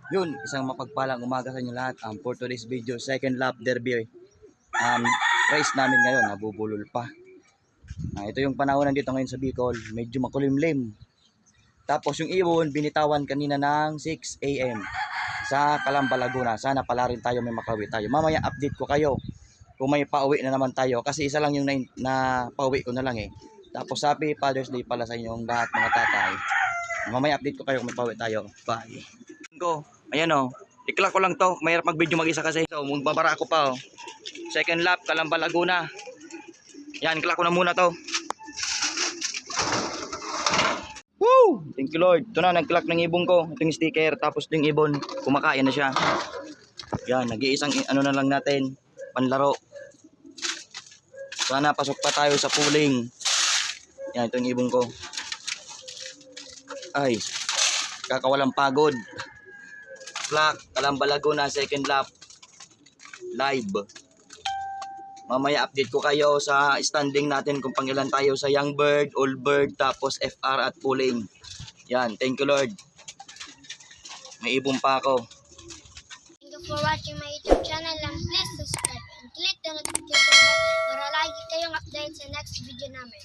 Yun, isang mapagpalang umaga sa inyo lahat. For today's video, second lap derby. Race namin ngayon, nabubulol pa. Ito yung panahon dito ngayon sa Bicol, medyo makulimlim. Tapos yung ibon, binitawan kanina ng 6 AM sa Calamba, Laguna. Sana pala rin tayo may makauwi tayo. Mamaya update ko kayo kung may pauwi na naman tayo. Kasi isa lang yung na pauwi ko na lang eh. Tapos happy Father's Day pala sa inyong lahat mga tatay. Mamaya update ko kayo kung may pauwi tayo. Bye. Ayan o. Iklak ko lang to. Mahirap mag-video mag-isa kasi. So, magbabara ako pa o. Second lap, Calamba, Laguna. Yan, iklak ko na muna to. Woo! Thank you Lord. Ito na, nag-clack ng ibon ko. Ito yung sticker. Tapos ito yung ibon. Kumakain na siya. Yan, nag-iisang ano na lang natin. Panlaro. Sana pasok pa tayo sa pooling. Yan, ito yung ibon ko. Ay, kakawalang pagod. Clack, Calamba, Laguna, second lap. Live. Mamaya update ko kayo sa standing natin kung pangilan tayo sa young bird, old bird, tapos FR at pooling. Yan, thank you Lord. May ibon pa ako. Thank you for watching my YouTube channel and please subscribe and click the notification bell para lagi kayong update sa next video namin.